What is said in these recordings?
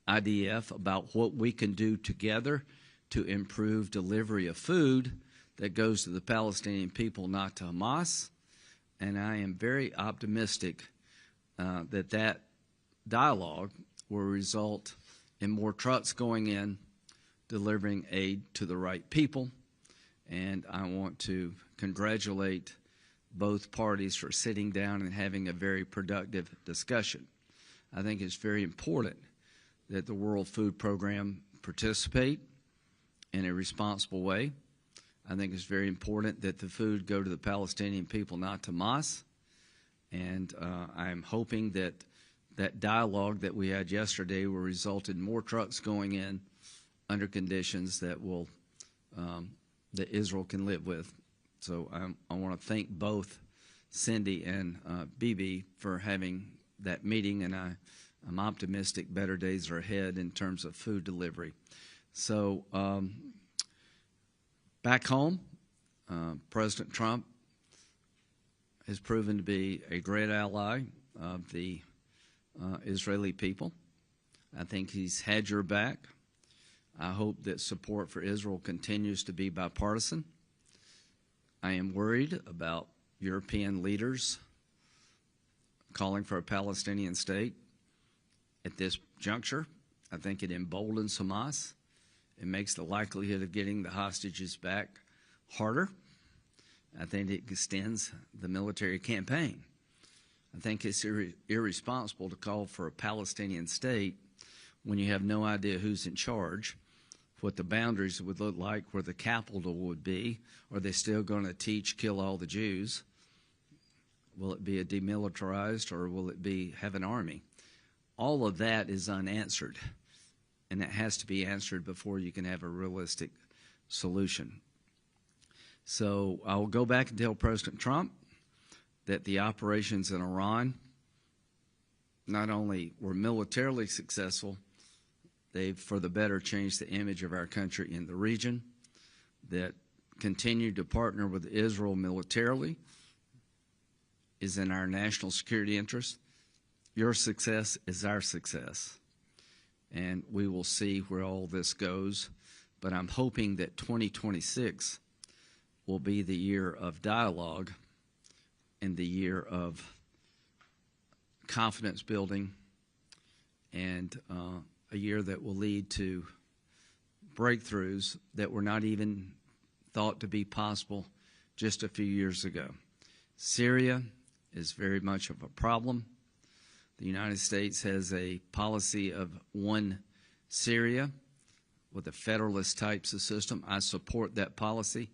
IDF about what we can do together to improve delivery of food that goes to the Palestinian people, not to Hamas. And I am very optimistic that that dialogue will result in more trucks going in, delivering aid to the right people. And I want to congratulate both parties for sitting down and having a very productive discussion. I think it's very important that the World Food Program participate in a responsible way. I think it's very important that the food go to the Palestinian people, not to Hamas. And I'm hoping that that dialogue that we had yesterday will result in more trucks going in under conditions that will that Israel can live with. So I want to thank both Cindy and Bibi for having that meeting, and I'm optimistic better days are ahead in terms of food delivery. So back home, President Trump has proven to be a great ally of the Israeli people. I think he's had your back. I hope that support for Israel continues to be bipartisan. I am worried about European leaders calling for a Palestinian state at this juncture. I think it emboldens Hamas. It makes the likelihood of getting the hostages back harder. I think it extends the military campaign. I think it's irresponsible to call for a Palestinian state when you have no idea who's in charge, what the boundaries would look like, where the capital would be. Are they still going to teach kill all the Jews? Will it be a demilitarized, or will it have an army? All of that is unanswered, and it has to be answered before you can have a realistic solution. So I will go back and tell President Trump that the operations in Iran not only were militarily successful, they've for the better changed the image of our country in the region, that continue to partner with Israel militarily is in our national security interest. Your success is our success, and we will see where all this goes. But I'm hoping that 2026 will be the year of dialogue and the year of confidence building, and a year that will lead to breakthroughs that were not even thought to be possible just a few years ago. Syria is very much of a problem. The United States has a policy of one Syria with a federalist types of system. I support that policy,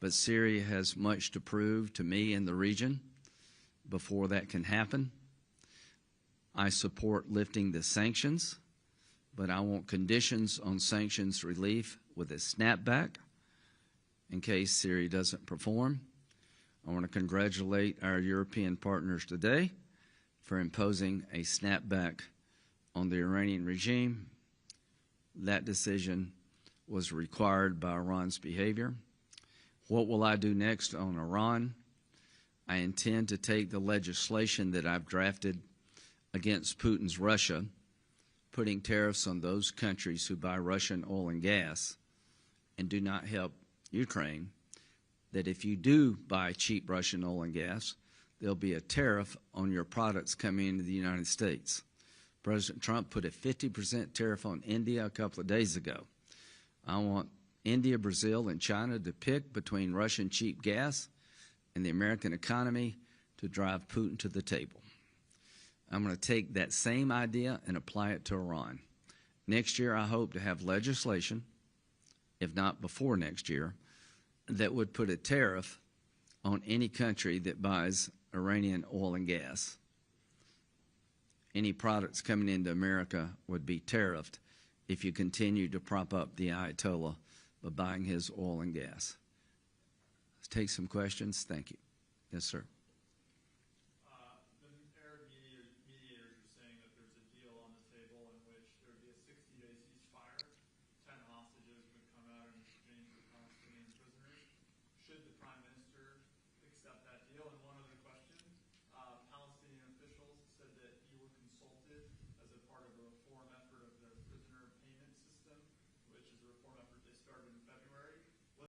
but Syria has much to prove to me in the region before that can happen. I support lifting the sanctions, but I want conditions on sanctions relief with a snapback in case Syria doesn't perform. I want to congratulate our European partners today for imposing a snapback on the Iranian regime. That decision was required by Iran's behavior. What will I do next on Iran? I intend to take the legislation that I've drafted against Putin's Russia, putting tariffs on those countries who buy Russian oil and gas and do not help Ukraine, that if you do buy cheap Russian oil and gas, there'll be a tariff on your products coming into the United States. President Trump put a 50% tariff on India a couple of days ago. I want India, Brazil, and China to pick between Russian cheap gas and the American economy to drive Putin to the table. I'm going to take that same idea and apply it to Iran. Next year, I hope to have legislation, if not before next year, that would put a tariff on any country that buys Iranian oil and gas. Any products coming into America would be tariffed if you continue to prop up the Ayatollah by buying his oil and gas. Let's take some questions. Thank you. Yes, sir.